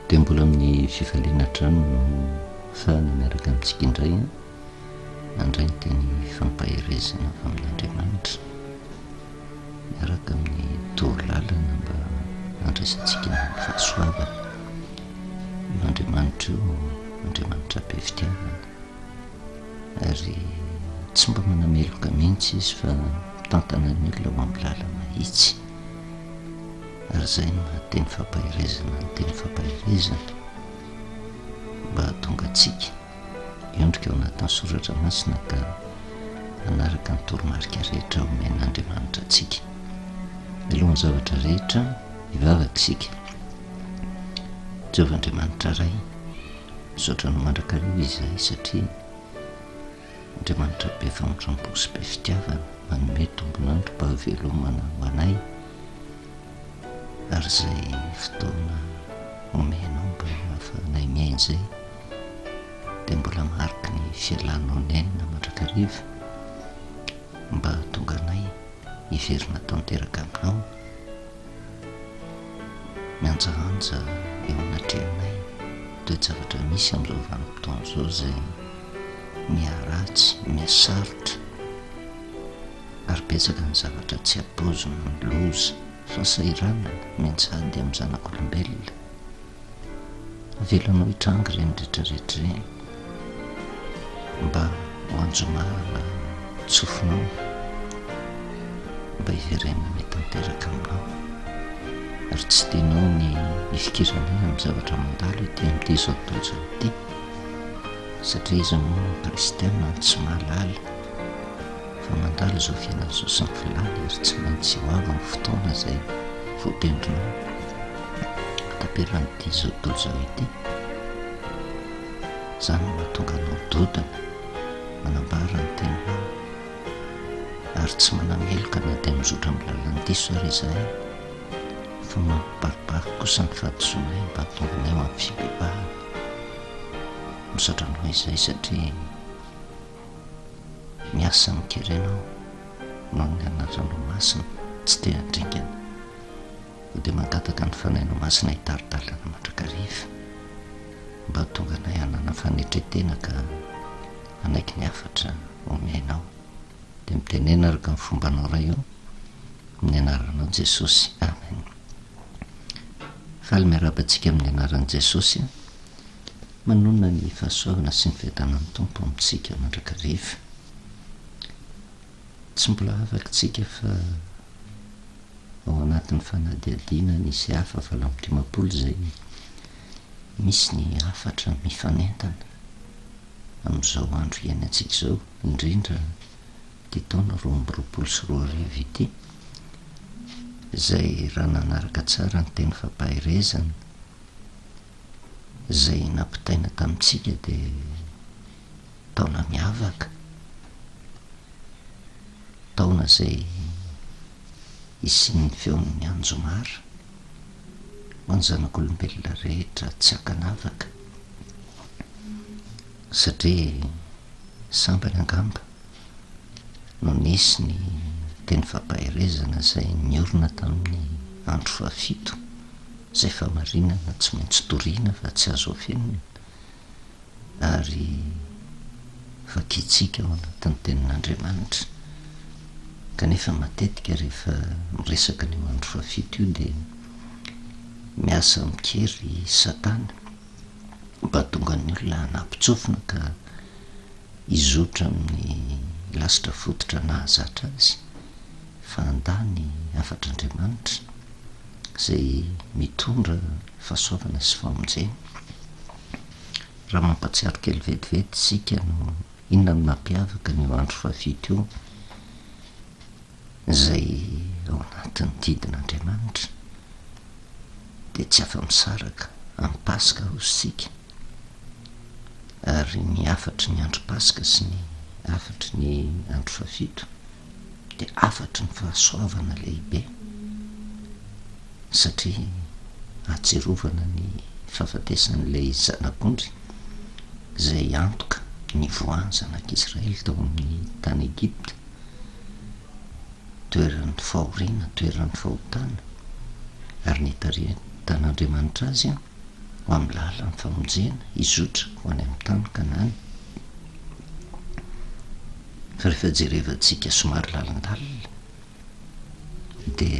dia mbola amin'ny fifaliana trano no fahana miaraka amintsika indray nandray ny teny fampahirezana avy amin'Andriamanitra miaraka amin'ny torolalana mba andraisantsika ny fahasoavana n'Andriamanitra io, Andriamanitra be fitiavana, ary tsy mba manameloka mihitsy izy fa mitantana ny olona ho amin'ny lala mahitsy. Ary izay no mahateny fampahirezana ny teny fampahirezana mba hahatonga antsika hiondrika ao anatin'ny soratra masina ka hanaraka ny toromarika rehetra omen'Andriamanitra antsika. Alohan'ny zavatra rehetra hivavaka isika. Jehovah-Andriamanitra ray, misaotra no mandrakarivo izahay satria Andriamanitra be famoram-po sy be fitiavana manome tombonandro mba havelomana ho anay, ary izay fotoana omenao mba hahafahanay miaina izay dia mbola mariky ny fialanao nenina mandrakarivo mba hahatonga anay hiverina tanteraka aminao, mianjaanja eo anatrehanay toe-javatra misy amin'izao vanim-potoana izao izay miaratsy, miasarotra, ary betsaka ny zavatra tsy ampozony ny loza fahasahiranana mianjady amin'ny zanak'olombelona. Avelanao hitrangy ireny rehetrarehetra ireny mba ho anjomahana tsofinao mba hiverenana tanteraka aminao, ary tsy tianao ny hifikiranay amin'ny zavatra mandalo ity amin'ity zao tontolo izao ity, satria izy moa kristiana tsy mahalala fa mandalo izao fiainana izao sy ny filany, ary tsy maintsy ho avy ny fotoana izay voatendrinao taperan'ity zao tontolo izao ity. Izany mahatonga anao dodana manambara ny teninao, ary tsy manameloka na dia mizotra amin'ny lalany diso ary izahay, fa mampibaribary kosa ny fahadisoanay mba hahatonga anay ho amin'ny fibebahana. Misaotra anao izay satria miasa mikerenao noho ny anaranao masina tsy te handringana, dia mangataka ny fanahinao masina hitaridalana mandrakariva mba hahatonga anay hanana fanetretena ka hanaiky ny hafatra omenao. Dia mitenena araka ny fombanao ray eo amin'ny anaranao Jesosy, amen. Faly miarabantsika amin'ny anaran'i Jesosy, manona ny fahasoavana sy ny fiadanan'ny Tompo amintsika mandrakariva. Tsy mbola afaka tsika fa ao anatin'ny fanadihadiana nisy hafa valam-dimapolo izay misy ny hafatra mifanentana amin'izao andro iainantsika izao, indrindra ity taona 2024 ity, izay raha nanaraka tsara ny teny fampahirezana izay nampitaina tamintsika dia taona miavaka, taona izay isin'ny feon'ny anjomara ho any zanak'olombelona rehetra tsy hakanavaka, satria sambany angamba no nisy ny teny fampahirezana izay niorina tamin'ny andro fahafito, izay famarinana tsy maintsy toriana fa tsy azo afenina, ary vakitsika ao anatin'ny tenin'Andriamanitra. Kanefa matetika rehefa miresaka ny andro fahafito io dia miasa mikery Satana mba tonga ny olona hanampitsofina ka hizotra amin'ny lasitra fototra nahazatra azy, fa handany afatr'Andriamanitra izay mitondra fahasoavana sy famonjena. Raha mampatsiaro kely vetivety sika no inona no mampiavaka ny andro fahafito io izay ao anatin'ny didin'Andriamanitra, dia tsy afa-misaraka amin'ny Pasika hozy sika, ary ny afatry ny andro Pasika sy ny afatry ny andro fahafito dia afatry ny fahasoavana lehibe, satria ahatsirovana ny fahafatesan'ilay zanak'ondry izay antoka ny voany zanak'Israely tao amin'ny tany Egipta, toeran'ny fahoriana, toeran'ny fahotana, ary nitarentan'Andriamanitra azy ho amin'ny lala ny famonjena izotra ho any amin'ny tany kanany fa rehefa jerevantsika somary lalandalina de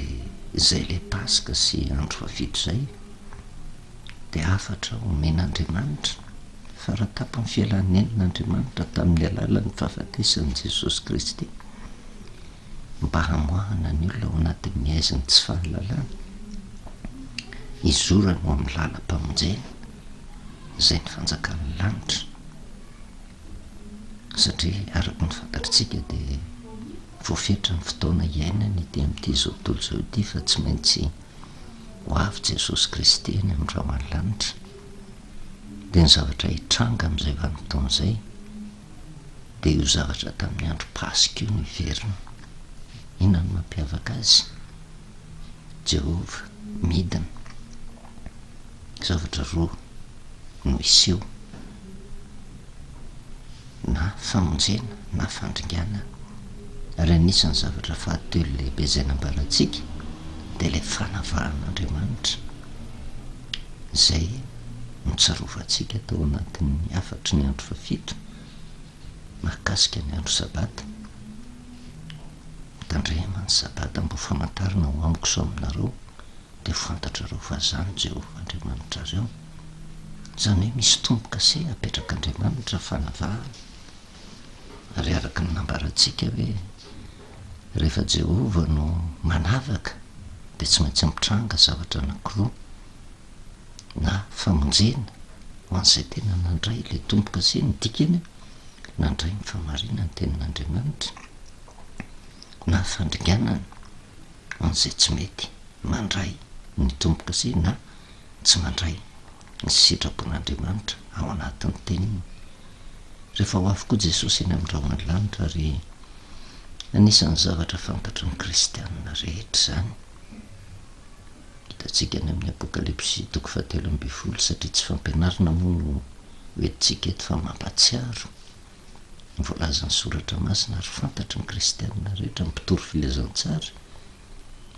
zay le pasika sy andro fafito zay de afatra omen'andriamanitra faratapony fialan'enon'andriamanitra tamin'ny alalan'ny fahafatesan'i Jesosy Kristy mba hamoahana ny olona ao anatin'ny aiziny tsy fahalalana izorany ho amin'ny lalam-pamonjena zay ny fanjakan'ny lanitra satria araky ny fantatritsika de voafetra ny fotoana iainany ity amin'ity zao tontolo zao ity fa tsy maintsy ho avy Jesosy Kristy eny amin'ny rahoan'ny lanitra de ny zavatra hitranga amin'izay vanim-potoana zay de io zavatra tamin'ny andro pasika io ny verina inona no mampiavaka azy Jehova midina zavatra roa no iseho na famonjena na fandringanana ary anisan'ny zavatra fahatelo lehibe zay nambarantsika de le fanavahan'Andriamanitra zay mitsarovantsika tao anatin'ny afatry ny andro fafito mahakasika ny andro sabata mitandrema ny sabata mbo famantarana ho amiko so aminareo de fantatrareo fa zany Jehova Andriamanitra reo zany hoe misy tomboka se apetrak'Andriamanitra fanavahana ary araky ny nambarantsika hoe rehefa Jehova no manavaka de tsy maintsy mitranga zavatra anankiroa na famonjena ho an'izay tena nandray le tomboka se ny dikany nandray ny famarina ny tenin'Andriamanitra na fandringanana ho an'izay tsy mety mandray ny tomboka se na tsy mandray ny sitrapon'Andriamanitra ao anatin'ny teniny rehefa ho avy koa Jesosy eny amin'ny rahoan'ny lanitra ary anisan'ny zavatra fantatry ny kristianina rehetra zany hitatsika any amin'ny apokalipsy 7:12 satria tsy fampianarina moa no hoentsika eto fa mampatsiaro voalaza ny soratra masina ary fantatry ny kristianina rehetra mipitory filazantsara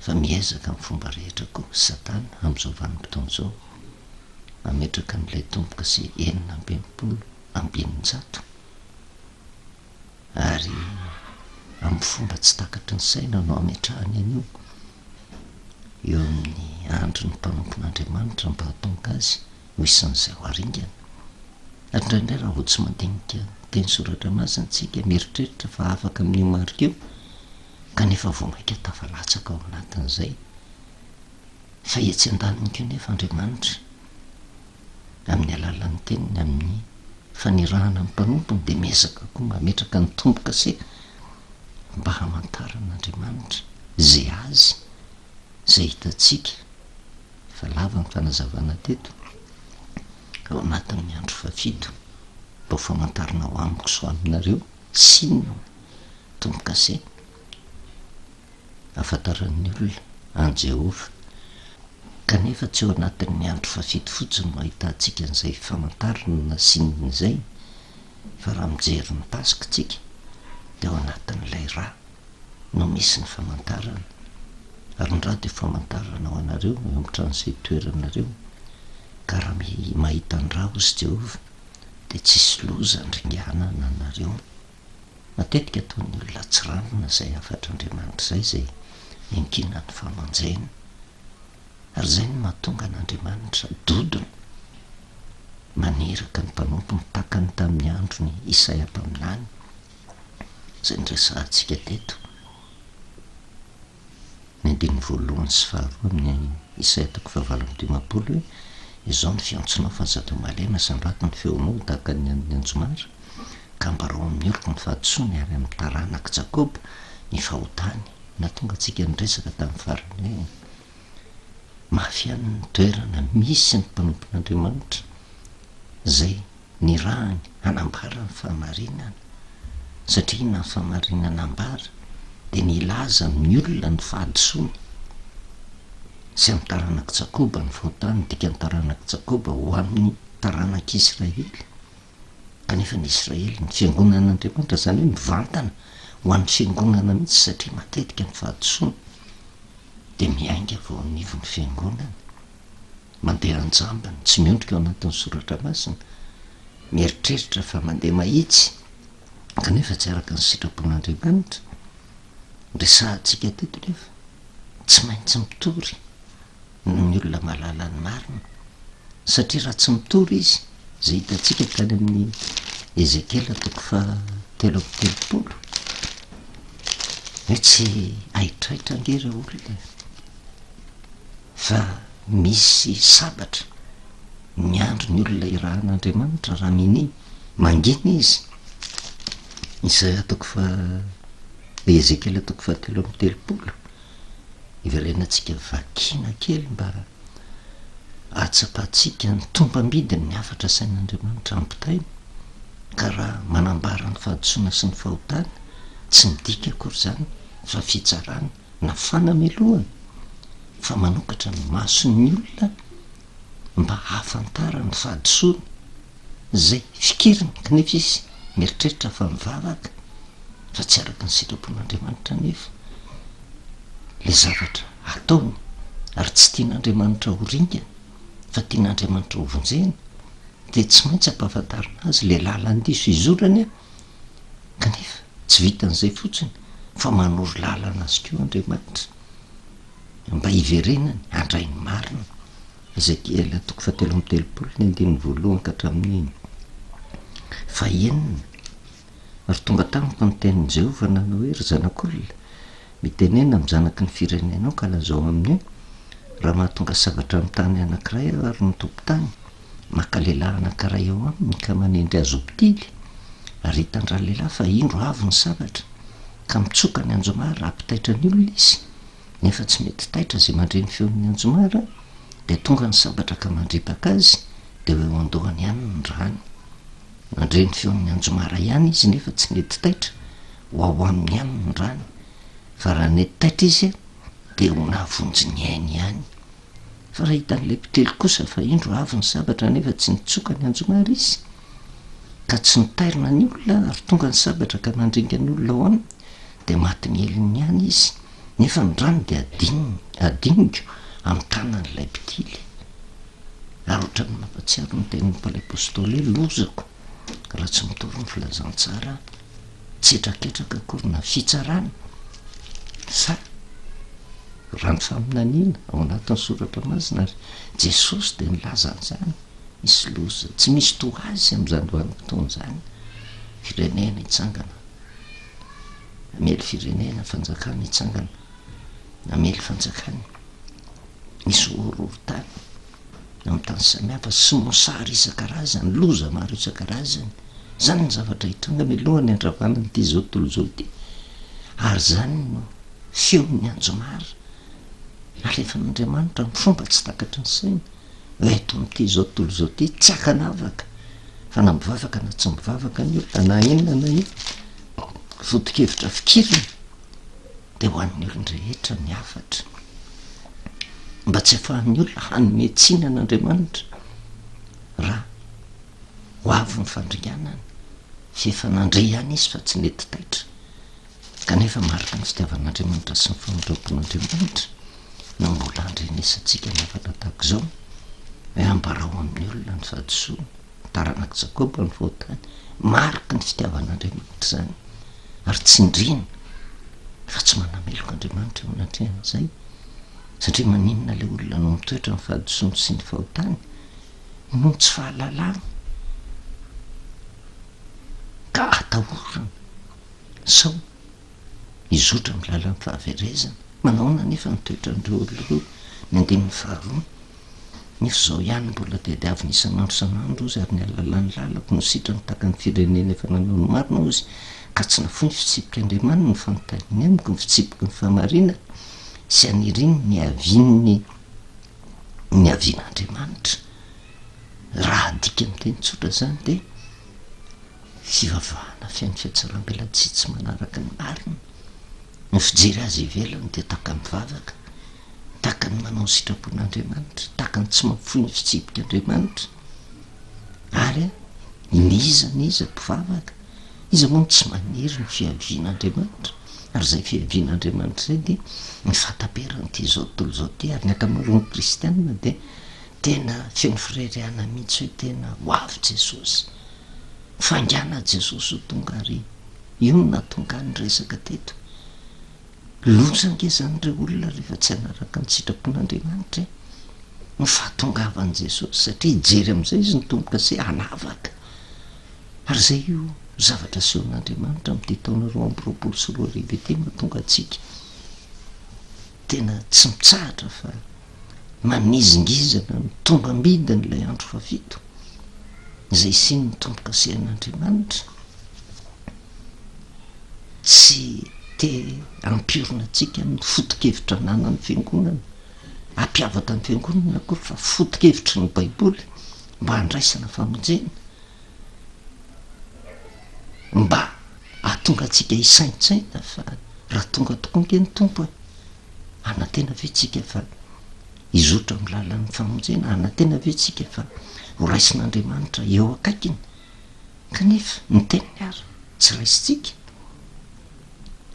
fa miezaka amin'ny fomba rehetra koa Satana amin'izao vanim-potoana zao mametraka n'ilay tomboka sy 720 ary amin'ny fomba tsy takatry ny saina no ametrahany an'io eo amin'ny andro ny mpanompon'Andriamanitra mba hatonga azy ho isan'izay ho aringana ary indraindray raha vo tsy mandinika teny soratra masintsika mieritreritra fa afaka amin'io marika io kanefa vo maika tafalatsaka ao anatin'izay fa etsy an-daniny keo nefa Andriamanitra amin'ny alalan'ny teniny amin'ny fanirahana amin'ny mpanompony de miezaka koa mametraka ny tomboka se mba hamantaran'Andriamanitra zay azy zay hitatsika fa lava ny fanazavana teto ao anatin'ny andro fafito mba ho famantarana ho amiko so aminareo sinona tomboka se afantaran'ny olona an Jehova kanefa tsy eo anatin'ny andro fafito fotsiny no ahitatsika an'izay famantarana na sinina izay fa raha mijery ny pasika tsika de ao anatin'ilay raha no misy ny famantarana ary ny raha de famantarana ho anareo eo amin'ny tran'izay toeranareo ka raha mahita ny raha ozy Jehova de tsisy loza ndringanana anareo matetika ataon'ny olona tsy ranona zay afatr'Andriamanitra zay minkina ny famanjena ary zay no mahatonga an'Andriamanitra dodona maniraka ny mpanompony takany tamin'ny andro ny Isaia mpaminany zay nyresahantsika teto ny andiny voalohany sy faharoa amin'ny Isaia 7:12 hoe izao ny fiantsonao fa zato malema sandrato ny feonao tahaka ny an'ny anjomara ka mbarao amin'ny oroko ny fahadisoany ary amin'ny taranaka Jakoba ny fahotany na tonga antsika nyresaka tamin'ny farany hoe mafian'ny toerana misy ny mpanompon'Andriamanitra zay ny rahany hanambara ny fahamarinana satria na ny fahamarinana ambara de nilaza ny olona ny fahadisoany sy amin'ny taranaka Jakoba ny fahotany dika ny taranaka Jakoba ho amin'ny taranaka Israely kanefa ny Israely ny fiangonan'Andriamanitra zany hoe mivantana ho an'ny fiangonana mihitsy satria matetika ny fahadisoany de miainga vao anivon'ny fiangonana mandeha anjambany tsy miondrika ao anatin'ny soratra masina mieritreritra fa mandeha mahitsy kanefa tsy araka ny sitrapon'andriamanitra resahantsika teto nefa tsy maintsy mitory ny olona mahalala ny marina satria raha tsy mitory izy zay hitantsika tany amin'ny Ezekela 3:telopolo hoe tsy aitraitra angera olona fa misy sabatra miandro ny olona irahan'andriamanitra raha mini mangina izy izay Ezekela 3:telopolo iverenatsika vakina kely mba atsapatsika ny tombambidiny ny afatra sain'andriamanitra ampitainy ka raha manambara ny fahadisoana sy ny fahotana tsy midika akory zany fa fitsarana na fanamelohana fa manokatra ny mason'ny olona mba hafantara ny fahadisoana zay fikiriny kanefa izy mieritreritra fa mivavaka fa tsy araka ny sitrapon'andriamanitra nefa le zavatra ataony ary tsy tian'andriamanitra horingana fa tian'andriamanitra hovonjena de tsy maintsy ampahafantarina azy le lalandiso izorany a kanefa tsy vitan'izay fotsiny fa manoro lalana azy keo andriamanitra mba hiverenany andrainy marina Ezekela 3:telopolo ny andininy voalohany ka hatramin'ny fahenina ary tonga tamiko ny tenin'i Jehovah nanao hoe ry zanak'olona mitenena mizanaky ny firenenao ka lazao amin'ny raha mahatonga zavatra amin'ny tany anankiray ary ny tompon-tany maka lehilahy anankiray ao aminy ka manendry azo opitily ary hitandra lehilahy fa indro avy ny zavatra ka mitsoka ny anjomara ampitaitra ny olona izy nefa tsy mety taitra zay mandreny feon'ny anjomara de tonga ny sabatra ka mandripaka azy de hoe andohany ihany ny rany mandreny feon'ny anjomara ihany izy nefa tsy mety taitra ho ao aminy ihany ny rany fa raha nety taitra izy de ho navonjy ny ainy ihany fa raha hitan'ilay mpitely kosa fa indro avy ny sabatra nefa tsy nitsoka ny anjomara izy ka tsy nitairina ny olona ary tonga ny sabatra ka mandringa ny olona ao aminy de maty mieliny ihany izy nefa ny rano de adiniko amin'ny tanan'ilay mpitily ary ohatrany mampatsiaro ny tenin'ny mpalay apôstôly hoe lozako raha tsy mitovy ny filazantsara tsy etraketraka akory na fitsarana sa raha ny faminaniana ao anatin'ny soratra masina ary Jesosy de nilaza an'izany misy loza tsy misy to azy am'izany vanim-potoana zany firenena hitsangana amely firenena fanjakana hitsangana amely fanjakana misy orohorontany amin'ny tany samihafa sy mosary isan-karazany loza maro isan-karazany zany ny zavatra hitonga melohany andravanany ty zao tontolo zao ty ary zany no feon'ny anjomara alefan'andriamanitra mifomba tsy takatra ny saina eto am'ty zao tontolo zao ty tsy akanavaka fa na mivavaka na tsy mivavaka ny olona na inona na ino foto-kevitra fikiriny de ho an'ny olon-drehetra ny afatra mba tsy afahan'ny olona hanome tsina an'andriamanitra raha ho avy ny fandringanany fefa nandre ihany izy fa tsy nety taitra kanefa marika ny fitiavan'andriamanitra sy ny famondrapon'andriamanitra no mbola andrenesantsika ny afatra tahako zao hoe ambarao amin'ny olona ny fahadisoana taranak'i Jakoba ny voatany marika ny fitiavan'andriamanitra zany ary tsy indrina fa tsy manameloko andriamanitra eo anatrehan'izay satria maninona le olona no mitoetra ny fahadisoana sy ny fahotany no tsy fahalalana ka atahorana sao izotra milala ny fahaverezana manaona nefa nitoetra n'ireo oloreo ny andininy faharoa nefa zao ihany mbola de avy nisan'andro san'andro ozy ary ny alalany lalako no sitrany taka ny firenena efa nanao ny marina ozy ka tsy nafoy ny fitsipika andriamanina ny fanotaniny amiko ny fitsipiky ny famarina sy aniriny ny avian'andriamanitra raha adika am'teny tsotra zany de fivavahana fiain'ny fiatsaram-belatsy tsy manaraka ny marina ny fijery azy ivelany de taka mivavaka taka ny manao ny sitrapon'andriamanitra taka ny tsy mampifoy ny fitsipika andriamanitra ary niza mpivavaka izy moa tsy maniry ny fiavian'andriamanitra ary zay fiavian'andriamanitra zay de ny fataperan'ity zao tontolo zao ty ary ny akamaroan'ny kristianina de tena feno firereana mihitsy hoe tena ho avy Jesosy, fangana Jesosy ho tonga ary io no natonga ny resaka teto. Loza nge zany re olona rehefa tsy hanaraka ny sitrapon'Andriamanitra ny fahatongavan'i Jesosy, satria ijery am'izay izy nitomboka se hanavaka. Ary zay io zavatra sehon'Andriamanitra am'ty taona 2024 ety mahatonga atsika tena tsy mitsahatra fa manizingizana ny tonga midiny ilay andro fafito izay siny nitomboka sehan'Andriamanitra tsy te ampiorina atsika amin'ny foto-kevitra nanany fiangonana, ampiavaka ny fiangonana koa fa foto-kevitry ny baiboly mba handraisana famonjena, mba ahatonga atsika hisaintsaina fa raha tonga tokoa nke ny tompo anatena ve tsika fa izotra amin'ny lalan'ny famonjena, anatena ve tsika fa ho raisin'Andriamanitra eo akaikiny, kanefa ny teniny ary tsy raisitsika.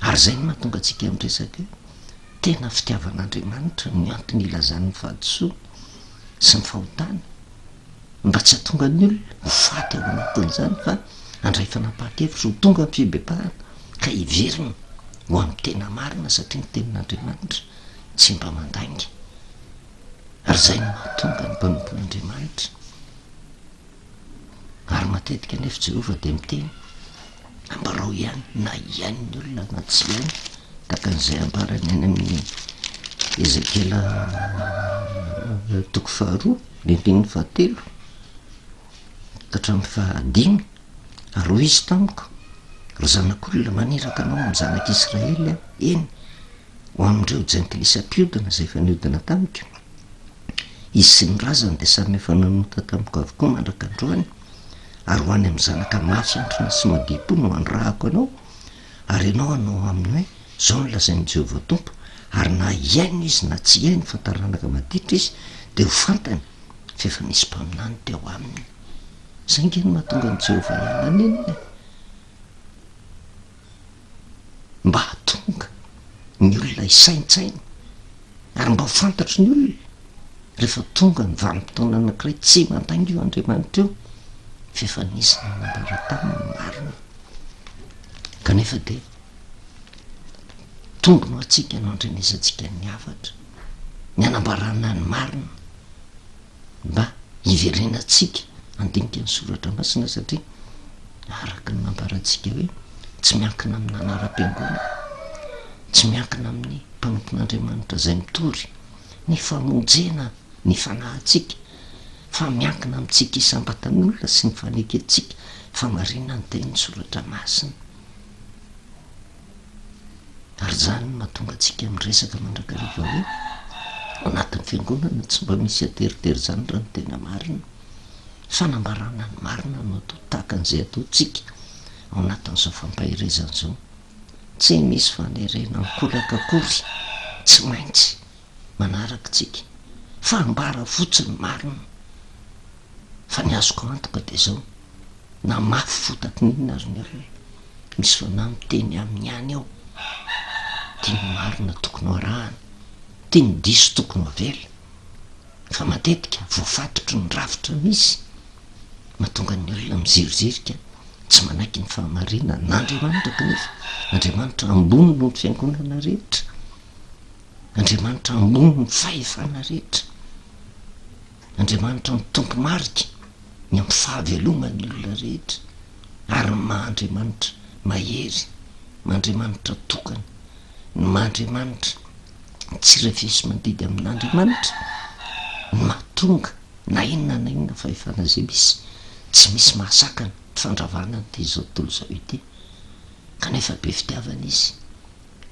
Ary zay no mahatonga atsika amin'ny resaka tena fitiavan'Andriamanitra ny antony ilazan'ny fahadisoa sy ny fahotana, mba tsy hatonga ny olona ho faty ao anatin'izany fa andray fanapahakevitra ho tonga amin'ny fibebahana ka hiverina ho amin'ny tena marina, satria ny tenin'Andriamanitra tsy mba mandainga. Ary zay no mahatonga ny mpanompon'Andriamanitra. Ary matetika nefa Jehova de miteny ambarao ihany na ihain'ny olona na tsy ihany, taka an'izay ambarany any amin'ny Ezekela 2:2 lindin'ny 7 ka hatramin'ny 5. Ary hoy izy tamiko, ry zanak'olona maniraka anao amin'ny zanak'Israely eny ho amin'ireo jentilisa-piodina zay efa niodina tamiko, izy sy ny razany de samy efa nanota tamiko avokoa mandraka androany. Ary ho any amin'ny zanaka mafy antrona sy madipo no andrahako anao, ary ianao anao amin'ny hoe zao ny lazain'ny Jehovah tompo, ary na iaino izy na tsy iaino fa taranaka maditra izy de ho fantany fa efa nisy mpaminany teo aminy. Zay nge no mahatonga ny Jehovah ialana eny mba hatonga ny olona hisaintsaina, ary mba ho fantatry ny olona rehefa tonga ny vanim-potoana anankiray tsy mandainga io Andriamanitra eo fa efa nisy nanambara taminy marina. Kanefa de tombono atsika no andrenesantsika ny hafatra, ny anambarana ny marina mba hiverenatsika andinika ny soratra masina, satria araka ny nambarantsika hoe tsy miankina amin'ny anaram-piangonana, tsy miankina amin'ny mpanompon'Andriamanitra zay mitory ny famonjena ny fanahintsika, fa miankina amintsika isambatan'olona sy ny faneketsika fa marina ny tenin'ny soratra masina. Ary zany no mahatonga atsika amin'ny resaka mandrakariva hoe anatin'ny fiangonana tsy mba misy ateritery zany raha ny tena marina, fanambarana ny marina no atao tahaka an'izay ataotsika ao anatin'izao fampahirezana zao. Tsy misy fanerena mikolakakory, tsy maintsy manaraka tsika fa ambara fotsiny marina. Fa ny azoko antoka de zao, na mafy fotaky n'inona ary ny olona, misy foana miteny amin'ny any ao, tia ny marina tokony ho arahana, tia ny diso tokony ho avela, fa matetika voafatotry ny rafitra misy mahatonga ny olona mizirizirika tsy manaiky ny fahamarina n'Andriamanitra. Kanefa Andriamanitra ambony no ny fiangonana rehetra, Andriamanitra ambony ny fahefana rehetra, Andriamanitra ny tompo marika ny amin'ny fahavelomany olona rehetra, ary mahandriamanitra mahery, mahandriamanitra tokana, ny mahandriamanitra tsy refesy mandidy amin'Andriamanitra ny mahatonga na inona fahefana zay misy tsy misy mahasakana fandravana ty zao tontolo zao ity. Kanefa be fitiavana izy,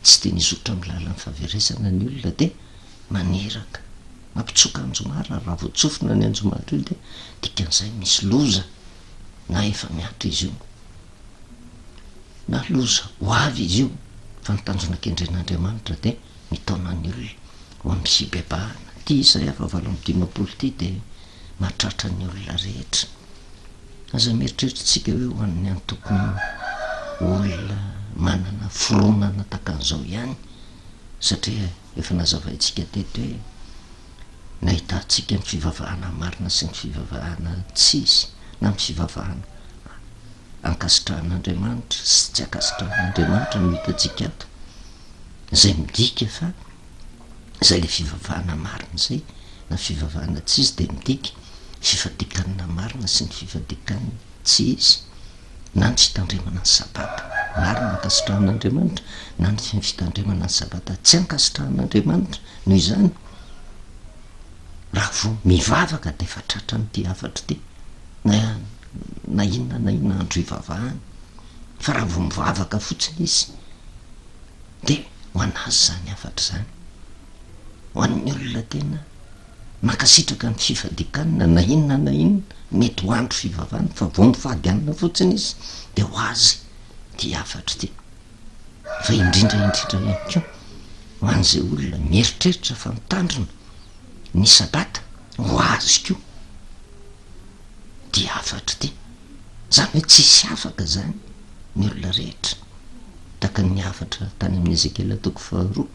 tsy de nizotra amin'ny lalan'ny fahaverezana ny olona de maneraka mampitsoka anjomara, raha voatsofina ny anjomara io de dikan'izay misy loza na efa miatra izy io na loza ho avy izy io, fa ny tanjonakendren'Andriamanitra de mitaona ny olona ho amin'ny fibebahana. Ty Isaia 7:20 ty de mahatratra ny olona rehetra. Aza mieritreritritsika hoe ho an'ny any tokony olona manana fironana takan'izao ihany, satria efa nazavaintsika teto hoe nahitatsika ny fivavahana marina sy ny fivavahana tsisy na my fivavahana ankasitrahan'andriamanitra sy tsy akasitrahan'andriamanitra no hitatsika ato zay midika fa zay le fivavahana marina zay na fivavahana tsisy de midika fifadikanina marina sy ny fifadikanny tsy izy na ny fitandremana ny sabata marina ankasitrahan'andriamanitra na ny fitandremana ny sabata tsy ankasitrahan'andriamanitra noho izany raha vo mivavaka de efa tratra nyity afatra ty na inona andro ivavahany fa raha vo mivavaka fotsiny izy de ho anazy zany afatra zany ho an'ny olona tena makasitraka ny fifadikanina na inona mety ho andro fivavahana fa vo mifady anina fotsiny izy de ho azy ty afatra ty fa indrindra ihany ko ho an'izay olona mieritreritra fa mitandrina ny sabata ho azy ko dia afatra ty zany hoe tsisy afaka zany ny olona rehetra taka ny afatra tany amin'ny Ezekela 2:2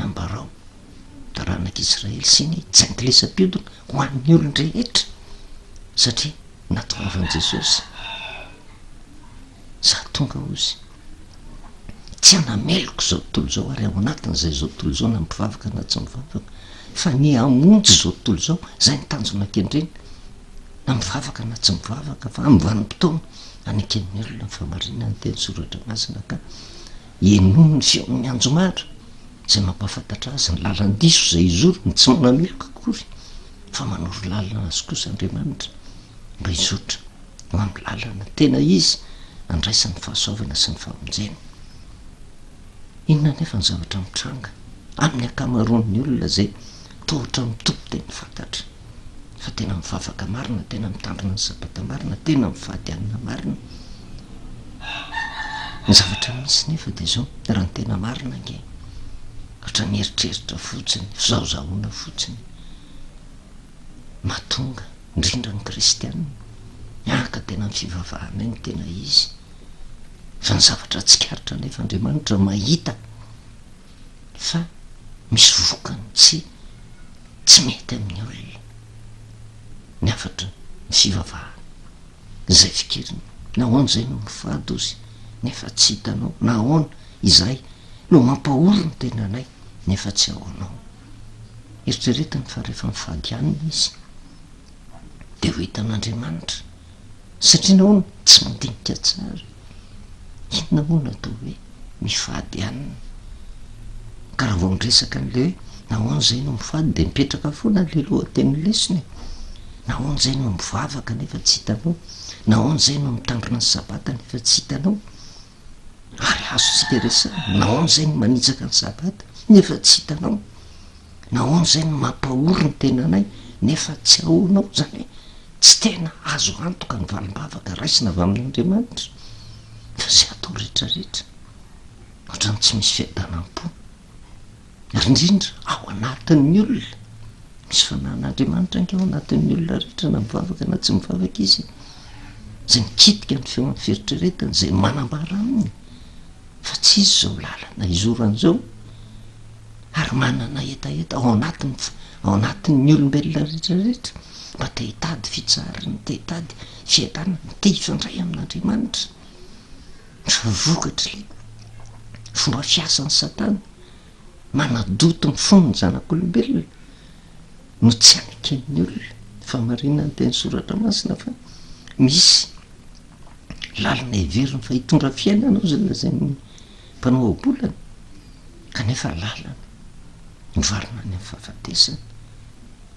ambarao taranak'Israely sy ny tsainkilesampiodina ho an'ny olon-drehetra satria natoavan'i Jesosy za tonga ozy tsy anameloko zao tontolo zao ary ao anatin'izay zao tontolo zao na mivavaka na tsy mivavaka fa ny amonjy zao tontolo zao zay nitanjona kendreny na mivavaka na tsy mivavaka fa am'vanim-potoana anaken'ny olona ny famarina ny teny soratra masina ka enono ny feon'ny anjomara zay mampafantatra azy ny lalan-diso zay izorony tsy manameloka akory fa manoro lalana azy kosa Andriamanitra mba izotra ho amin'ny lalana tena izy andraisan'ny fahasoavana sy ny fahamonjena inona nefa ny zavatra mitranga amin'ny akamaroan'ny olona zay tohatra mitompo tena fantatra fa tena mivavaka marina tena mitandrina ny sabata marina tena mivady anina marina ny zavatra misy nefa de zao raha ny tena marina nge ohatra ny eritreritra fotsiny fizaozahoana fotsiny mahatonga indrindra ny kristianina miaka tena ny fivavahana iny tena izy fa ny zavatra tsikaritra nefa Andriamanitra mahita fa misy vokany tsy mety amin'ny olona ny afatra ny fivavahana zay fikiriny nahoana zay no mifady ozy nefa tsy hitanao nahoana izay no mampahorony tenanay nefa tsy ahoanao eritreretiny fa rehefa mifady anina izy de ho hitan'Andriamanitra satria nahoana tsy mandinika tsara inona hoana atao hoe mifady anina ka raha vo miresaka an'le hoe nahoana zay no mifady de mipetraka foana le lohateny lesony nahoana zay no mivavaka nefa tsy hitanao nahoana zay no mitandrina ny sabata nefa tsy hitanao ary azo tsika resana nahoana zay no manitsaka ny sabata nefa tsy hitanao nahoana zay no mampahoro ny tenanay nefa tsy ahoanao zany hoe tsy tena azo antoka ny valim-bavaka raisina avy amin'Andriamanitra fa zay atao rehetrarehetra ohatrany tsy misy fiadanam-po ary indrindra ao anatin'ny olona misy fanan'Andriamanitra anke ao anatin'ny olona rehetra na mivavaka na tsy mivavaka izy zay mikitika ny feon'ny fieritreretany zay manambara aminy fa tsy izy zao lalana izoran'izao ary manana etaeta ao anatin'ny olombelona rehetrarehetra mba te hitady fitsarany te hitady fiadanany te hifandray amin'Andriamanitra fa vokatra le fomba fiasan'ny Satana manadoto ny fonony zanak'olombelona no tsy anaken'ny olona fa marina ny teny soratra masina fa misy lalana heveriny fa hitondra fiainana ao zay lazain'ny mpanao abolana kanefa lalana mivarina any amin'ny fahafatesana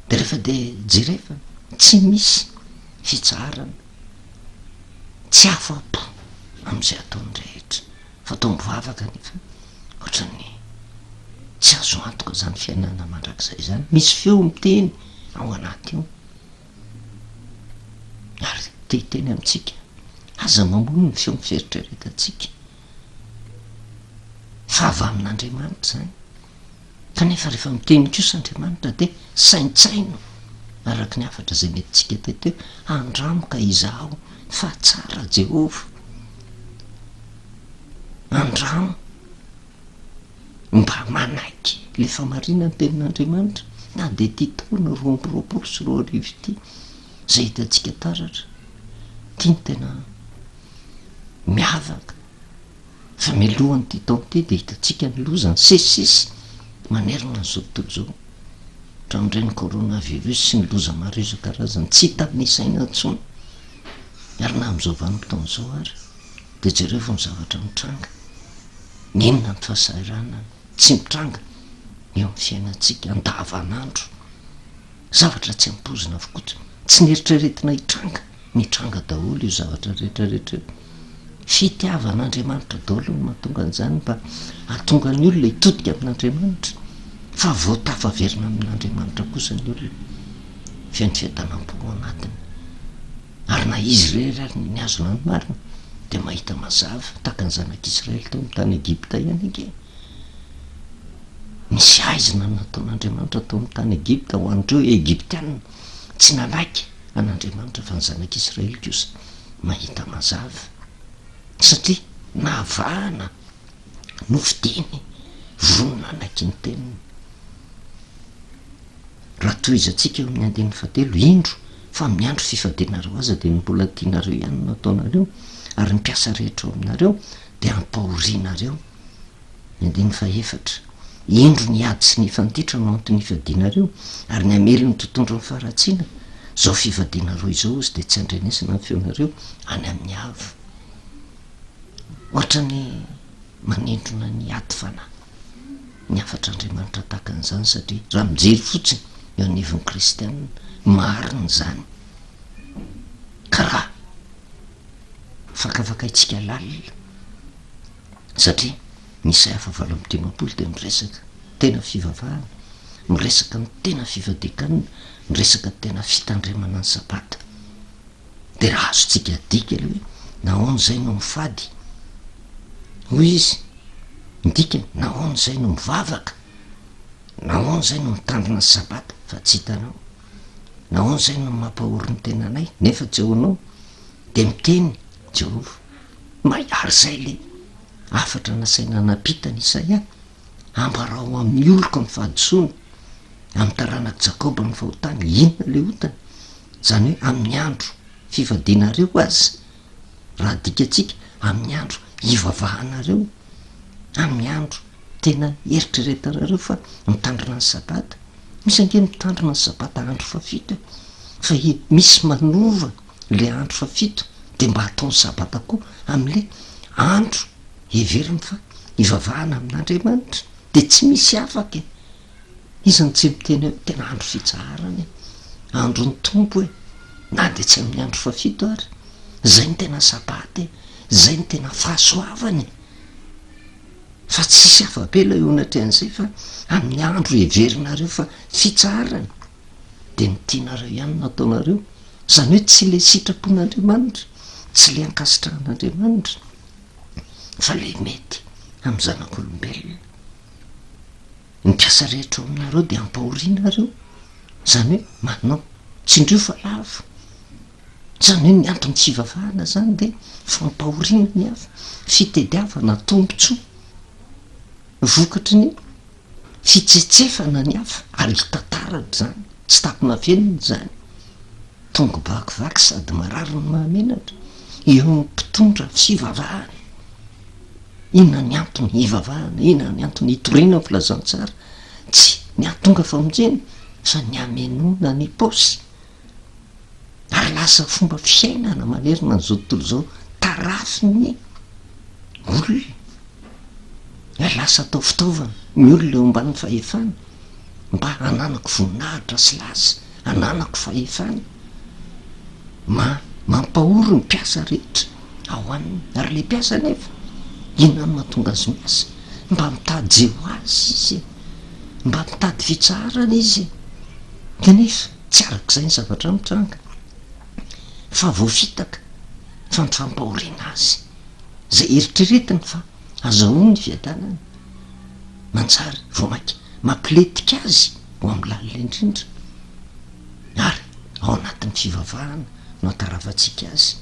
de rehefa de jerefa tsy misy fitsarana tsy afa-po am'izay ataony rehetra fa atao mivavaka nefa ohatrany tsy azo antoka zany fiainana mandrakizay zany misy feo miteny ao anaty io ary tehiteny amitsika aza mamono ny feo miferitreretatsika fa avy amin'Andriamanitra zany kanefa rehefa miteny kosa Andriamanitra de saintsaino araky ny afatra zay mety tsika teteo andramoka izaho fa tsara Jehova andramo mba manaiky le famarina ny tenin'Andriamanitra na de ty taona roambyroapolo sy roa arivo ity zay hitantsika taratra tia ny tena miavaka fa milohany ty taony ty de hitantsika ny lozany sesisy manerina n'izao tontolo zao hatramin'indray ny coronavirus sy ny loza maro isan-karazany tsy hitanisaina ntsony ary na am'izao vanim-potaona zao ary de jereo vo ny zavatra mitranga ninona ny fahasarana tsy mitranga eo amin'ny fiainantsika andavanandro zavatra tsy ampozina avokotra tsy nieritreretina hitranga mitranga daholo io zavatra rehetrarehetra fitiavan'andriamanitra daholo no mahatonga an'izany mba ahatonga ny olona hitodika amin'andriamanitra fa voatafaverina amin'andriamanitra kosa ny olona fiainy fiadanam-po anatiny ary na izy rery ary ny azona ny marina de mahita mazava tahaka ny zanak'Israely tao amin'ny tany Egipta ihany ike misy aizina nataon'andriamanitra tao amin'ny tany Egipta ho an'ireo Egiptianina tsy nanaika an'andriamanitra fa ny zanak'Israely kosa mahita mazava satria nahavahana nofidiny vonona anaiky ny teniny raha toizatsika eo amin'ny andin'ny fahatelo indro fa amin'ny andro fifadinareo aza de mbola tianareo ihany no ataonareo ary ny mpiasa rehetra ao aminareo de ampahorianareo ny andin'ny faefatra indro ny ady sy ny fanditra no antony ifadinareo ary ny amely ny tontondro ny faratsiana zao fifadinareo izao izy de tsy andrenesina ny feonareo any amin'ny avo ohatra ny manindrona ny ady fanahy ny afatr'andriamanitra tahaka an'izany satria raha mijery fotsiny eo anivon'ny kristianina marina zany ka raha fakafaka itsika lalina satria Isaia 7:15 de miresaka tena fivavahana miresaka ny tena fivadikanina miresaka tena fitandremana ny sabata de raha azotsika adika le hoe nahoana zay no mifady hoy izy midika nahoana zay no mivavaka nahoana zay no mitandrina ny sabata fa tsy hitanao nahoana zay no mampahory ny tenanay nefa tsy ao anao de miteny Jehova maiary zay le afatra nasaina napita ny Isaia ambarao amin'ny oloka ny fahadisoana amin'ny taranaka Jakoba ny fahotany inona le otany zany hoe amin'ny andro fivadinareo azy raha dikatsika amin'ny andro hivavahanareo amin'ny andro tena eritreretanareo fa mitandrina ny sabata misy ange mitandrina ny sabata andro fafito fa misy manova le andro fafito de mba ataony sabata koa am'le andro heveriny fa hivavahana amin'andriamanitra de tsy misy afaka izany tsy miteny hoe tena andro fitsaharany andro ny tompo hoe na de tsy amin'ny andro fafito ary zay ny tena sabata zay ny tena fahasoavany fa tsisy afapela eo anatrehan'izay fa amin'ny andro heverinareo fa fitsarany de ny tianareo ihany nataonareo zany hoe tsy le sitrapon'andriamanitra tsy le ankasitrahan'andriamanitra fa le mety amin'ny zanak'olombelona ny mpiasa rehetra ao aminareo de ampahorianareo zany hoe manao tsindrio fa lavo zany hoe ny antony fivavahana zany de fampahoriana ny hafa fitediavana tombotsoa vokatry ny fitsetsefana ny hafa ary hitantaratra zany tsy tapinafeniny zany tonga bakivaky sady marary ny mahamenatra eo ny mpitondra fivavahana inona ny antony hivavahana inona ny antony hitoriana ny filazantsara tsy ny atonga famonjena fa ny amenona ny paosy ary lasa fomba fiainana manerina n'izao tontolo zao tarafiny olona lasa atao fitaovana ny olona eo amban'ny fahefana mba ananako voninahitra sy lasa ananako fahefana mampahoro ny mpiasa rehetra ao aminy ary le mpiasa nefa inona no mahatonga azy miasa mba mitady jeo azy izy mba mitady fitsarana izy kanefa tsy arak'izay ny zavatra mitranga fa voafitaka fa ny fampahoriana azy zay eritreretiny fa azahoany fiadanany manjary vo mainka mampiletika azy ho amin'ny lalina indrindra ary ao anatin'ny fivavahana no ataravantsika azy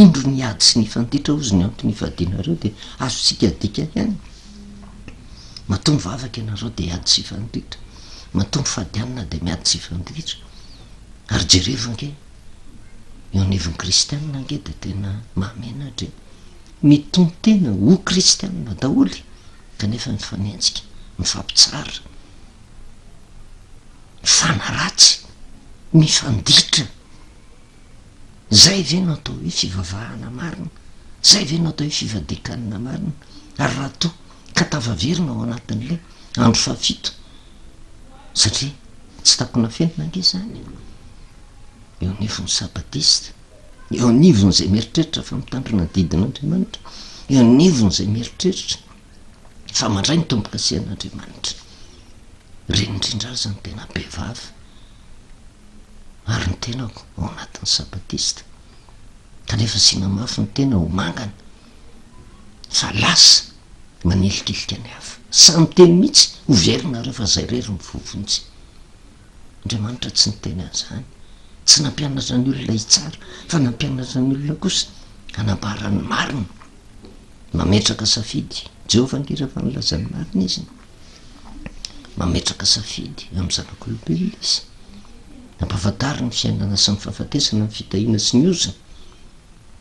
indro ny ady sy ny fanditra ozy ny antony ifadinareo de azotsika adika ihany matoa mivavaka ianareo de ady sy fandritra matombo fahadianina de miady tsy fandritra ary jerevonge eo anivony kristianina nge de tena mahamenatra mitombo tena ho kristianina daholy kanefa mifanenjika mifampitsara fanaratsy mifanditra zay ve no atao hoe fivavahana marina zay ve no atao hoe fivadikanina marina ary raha to ka tavaverina ao anatin'le andro fafito satria tsy takona fentina nge zany eo anivony sabatista eo anivony zay mieritreritra fa mitandrina didin'andriamanitra eo anivony zay mieritreritra fa mandray ny tombokasian'andriamanitra renindrindra ary zany tena be vava ary ny tenako ao anatin'ny sabatista kanefa sina mafy ny tena ho mangana fa lasa manelikilika ny hafa samy teny mihitsy hoverina rehefa zay rery mivovonjy andriamanitra tsy niteny an'izany tsy nampianatra ny olona hitsara fa nampianatra ny olona kosa hanambarany marina mametraka safidy jehovah nge rehefa nilazany marina izy mametraka safidy amin'ny zanak'olombelona izy nampahafatary ny fiainana sy ny fahafatesana ny fitahina sy ny ozina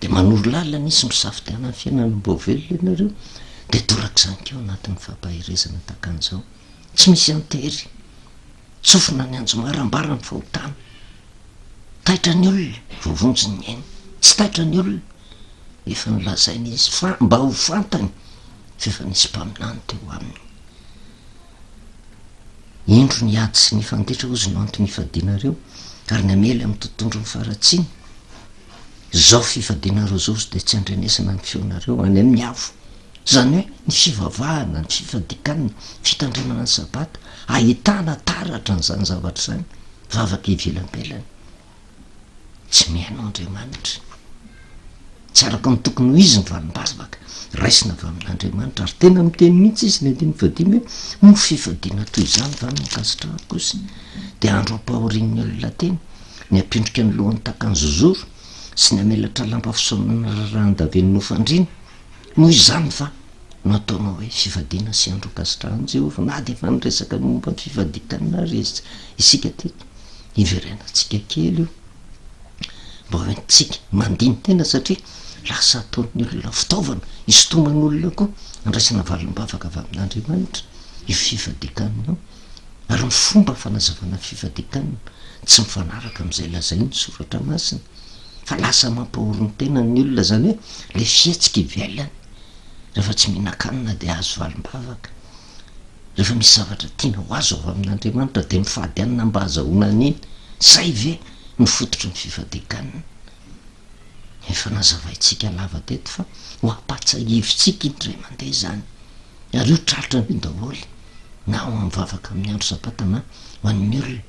de manoro lalana izy misafidiana ny fiainana mbovelona ianareo de torak'izany keo anatin'ny fampahirezana takan'izao tsy misy antery tsofina ny anjomara ambarany fahotana taitra ny olona vovonjy ny ainy tsy taitra ny olona efa nilazainy izy mba ho fantany fefa nisy mpaminany teo aminy indro ny ady sy nifanditra ozy no anto nifadinareo ary ny amely amin'ny tontondro ny faratsiny zao fifadinareo zao zy de tsy andrenesana ny feonareo any amin'ny avo zany hoe ny fivavahana ny fifadikanina fitandremana ny sabata ahitana taratra n'izany zavatra zany vavaka ivelambelany tsy mihaino andriamanitra tsy araka ny tokony ho izy ny valim-bavaka raisina avy amin'andriamanitra ary tena miteny mihitsy izy ny andiny vadimy hoe mo fifadiana toy izany va ny mikasitra kosa de andro ampahorin'ny olona teny ny ampindrika ny lohan'ny takany zozoro sy ny amelatra lampa fisaonana raharahany-daveny nofandrina noho izany va no ataonao hoe fifadiana sy andro kasitrahany jehovah na de efa nyresaka momba ny fifadikanina ary isika teto iverenatsika kely io mba hoentsika mandiny tena satria lasa ataon'ny olona fitaovana isotoman'olona koa andraisana valim-bavaka avy amin'andriamanitra io fifadikanina ary ny fomba fanazavana fifadikanina tsy mifanaraka am'izay lazay ny soratra masina fa lasa mampahorony tena ny olona zany hoe le fietsika ivelany rehefa tsy mihinan-kanina de azo valim-bavaka rehefa misy zavatra tiana ho azo avy amin'andriamanitra de mifady anina mba azahoana aniny zay ve ny fototry ny fifadikanina efa nazavaitsika lava teto fa ho apatsa-hevitsika indray mandeha zany ary io traritra ny daholy na ho amivavaka amin'ny andro sabata na ho an'ny olona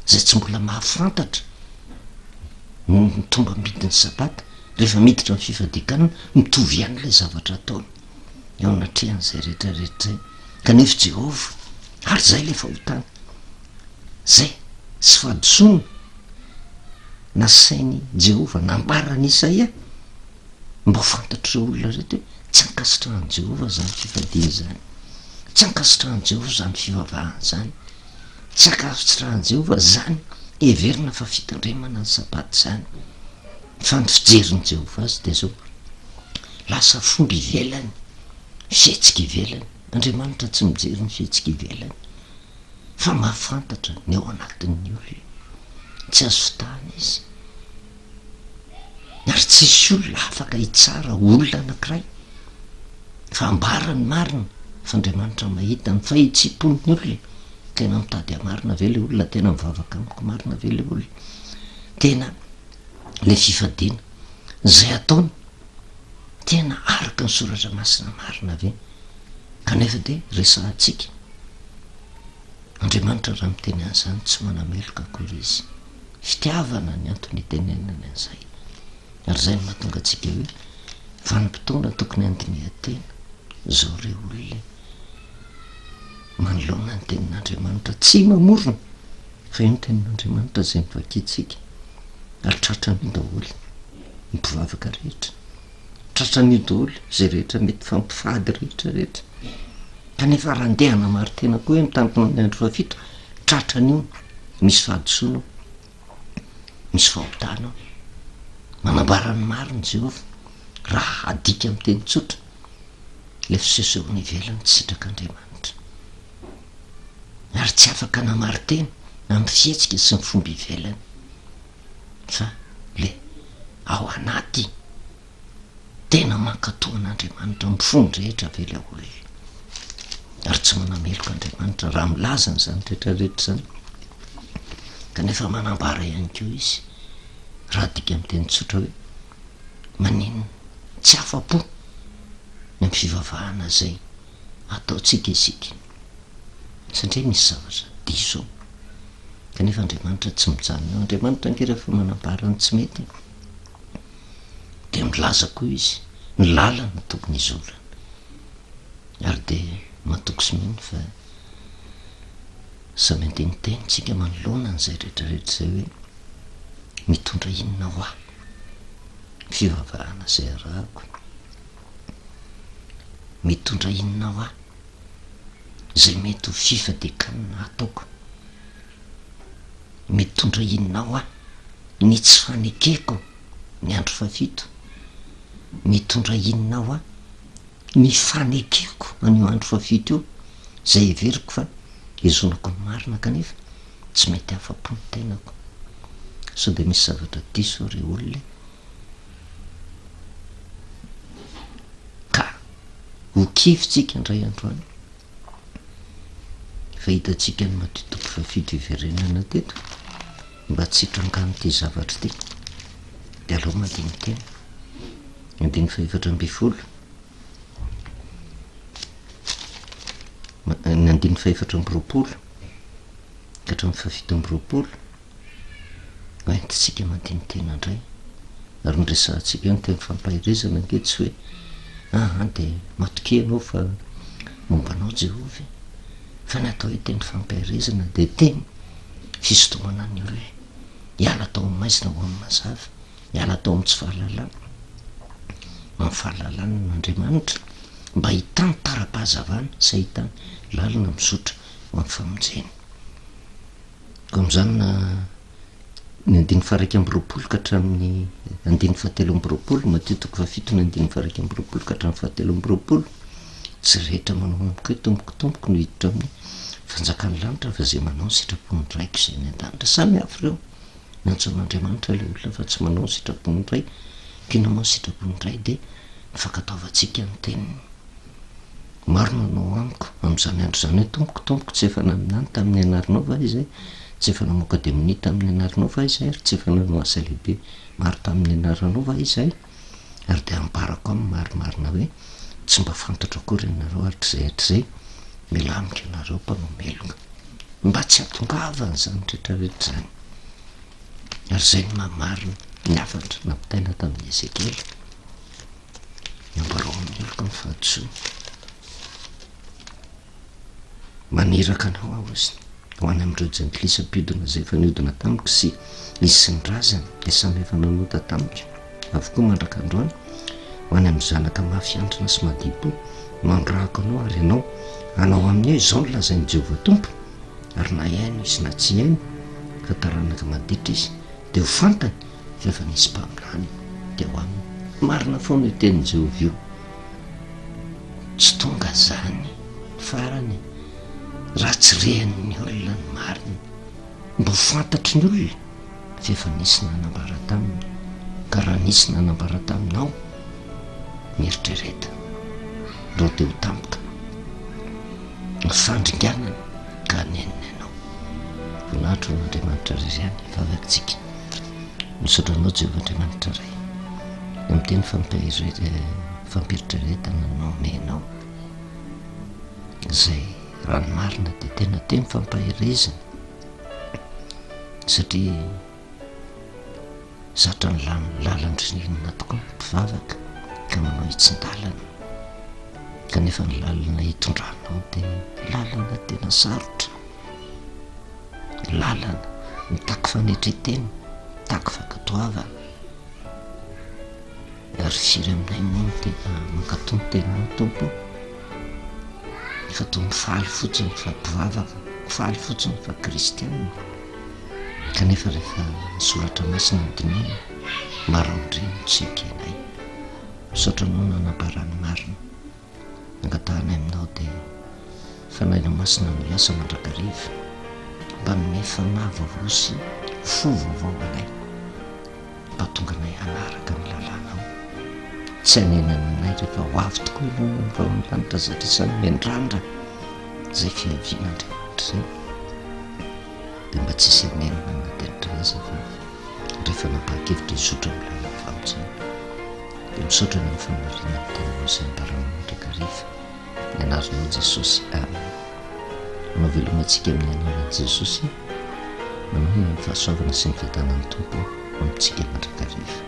zay tsy mbola mahafantatra ny tomba midiny sabata rehefa miditra ny fifadikanina mitovy ihan'ilay zavatra ataony eo anatrehan'izay rehetrarehetra zay kanefa jehovah ary zay le fahotana zay sy fahadisona nasainy jehovah nambarany isaia mba ho fantatr'ireo olona rehetra hoe tsy ankasitrahany jehovah zany fifadiana zany tsy ankasitrahany jehovah zany fivavahana zany tsy ankasitrahany jehovah zany everina fa fitandremana ny sabaty zany fa ny fijerin'ny jehovah azy de zao lasa fomba ivelany fihetsika ivelany andriamanitra tsy mijery ny fihetsika ivelany fa mahafantatra ny ao anatin'ny olona tsy azo fitahana izy ary tsisy olona afaka hitsara olona anankiray fa ambarany marina fa andriamanitra mahita ny fahitsipony olona tena mitady amarina ve le olona tena mivavaka amiko marina ve le olona tena le fifadiana zay ataony tena araka ny soratra masina marina ve kanefa de resahatsika andriamanitra raha miteny an'izany tsy manameloka akory izy fitiavana ny antony itenenany an'izay ary zay no mahatonga atsika hoe vanim-potoana tokony andinihatena zao re olona manoloana ny tenin'andriamanitra tsy mamorona fa io ny tenin'andriamanitra zay mivakitsika ary tratra ny daholy mipivavaka rehetra tratra ny daholy zay rehetra mety fampifady rehetra rehetra kanefa raha andehana maro tena koa hoe mitanpona ny andro fafito tratranyio misy fahadisoanao misy fahotanao manambarany mariny jehova raha adika amy teny tsotra le fisesehoany ivelany tsy sitrak'andriamanitra ary tsy afaka namary teny amy fietsika sy ny fomba ivelany fa le ao anaty tena mankatoan'andriamanitra mifony rehetra avela olona ary tsy manameloka andriamanitra raha milazany zany rehetrarehetra zany kanefa manambara ihany keo izy raha dika amy teny tsotra hoe maninona tsy afa-po ny amy fivavahana zay ataotsika isika satria misy zavatra diso kanefa andriamanitra tsy mijanona andriamanitra ankera fa manambarany tsy mety de milaza koa izy ny lalana tokony izolana ary de matoko sy mino fa samy anteniteny tsika manoloana n'izay rehetrarehetra zay hoe mitondra inona ho ahy fivavahana zay arahako mitondra inona ho ahy zay mety ho fifadekanina ataoko mitondra inona ho ahy ny tsy fanekeko ny andro fafito mitondra inona ho ahy ny fanekeko an'io andro fafito io zay everiko fa izonako ny marina kanefa tsy mety afa-po ny tenako so de misy zavatra diso re olona ka ho kivitsika indray androany fa hitatsika ny matotoko fafito iverenana teto mba tsy hitrangano ty zavatra ty de aloha mandiny tena andiny fa efatra ambifolo ny andiny fa efatra ambiroapolo ka hatramy fafito ambiroapolo oentitsika mandiny tena indray ary nyresantsika ny teny fampahirezana ange tsy hoe aha de matoke anao fa mombanao jehovy fa natao hoe teny fampahirezana de teny fisotomana ny olona hiala tao amy maizina ho amy mazava hiala tao amy tsy fahalalana amy fahalalana n'andriamanitra mba hitany tara-pahazavana sy ahitany lalina misotra ho amy famonjeny ko am'zany na ny andiny faraiky ambiroapolo ka hatramin'ny andiny fahatelo ambiroapolo matitoko fafito ny andiny faraiky ambiroapolo ka hatramin'ny fahatelo ambiroapolo tsy rehetra manao amiko hoe tombokotomboko no hiditra amin'ny fanjakany lanitra fa zay manao ny sitrapony raiky zay ny an-danitra samy hafa reo nantsoan'andriamanitra le olona fa tsy manao ny sitrapony ray kina manao sitrapony ray de mifankataovantsika ny teniny maro nanao amiko am'izany andro zany hoe tombokotomboko tsy efa naminany tamin'ny anarinao va izay tsy efa namoaka demoni tamin'ny anarinao va izay ary tsy efa nanao asa lehibe maro tamin'ny anaranao va izay ary de amparako amy marimarina hoe tsy mba fantatra akory ianareo aritry zay mila amika anareo mpanao melona mba tsy atongavany zany rehetrarehetra zany ary zay ny mamarina ny afatra nampitaina tamin'ny Ezekely ambarao amin'ny oloko ny fahadisoa maniraka anao aho izy ho any am'ireo jentilisa-piodina zay efa niodina tamiko sy izy sy ny razany de samy efa nanota tamiko avokoa mandraka androany ho any amy zanaka mafiantrana sy madipo mandrahako anao ary ianao anao amin'ny eo izao ny lazainy Jehova tompo ary na haino izy na tsy haino fa taranaka maditra izy de ho fantany fa efa nisy mpaminany de ho aminy marina foana io tenin' Jehova io tsy tonga zany farany raha tsy rehan'ny olona ny marina mba ho fantatry ny olona fa efa nisy nanambara taminy ka raha nisy nanambara taminao mieritrereta reo de ho tampoka ny fandringanana ka nenina ianao voninahitro n'Andriamanitra ry any vavakitsika misotranao Jehova Andriamanitra ray amy teny fampieritrretana nao menao zay raha ny marina de tena teny fampahirezana satria zatra ny lalandrinina tokoa mpivavaka ka manao hitsin-dalana kanefa ny lalana hitondranao de lalana tena sarotra lalana mitako fanetreteny tako fankatoavana ary firy aminay moa tena mankatony tena tompo fa toy mifaly fotsiny fa mpivavaka faly fotsiny fa kristianina kanefa rehefa misoratra masina ny dinina marondreny tsekenay misaotra nao nanamparany marina angatahany aminao dia fanaina masina no iasa mandrakariva mba nomefa navavao sy fo vaovao anay mba tonga anay hanaraka ny lalànao tsy hanenana anay rehefa ho avy tokoa iloha ny vaolanitra zay trisany mendrandra zay fiavian'andriamanitra zay dia mba tsisy amenana natenitra aza fa rehefa napaha-kevitra izotra milala famitsiny dia misaotra ny amin'ny fanarina ny tenanao izay mbaranao mandrakariva ny anarinao Jesosy amen. Manao velomantsika amin'ny anaran'i Jesosy manao ny fahasoavana sy ny fiadanan'ny Tompo amintsika mandrakariva.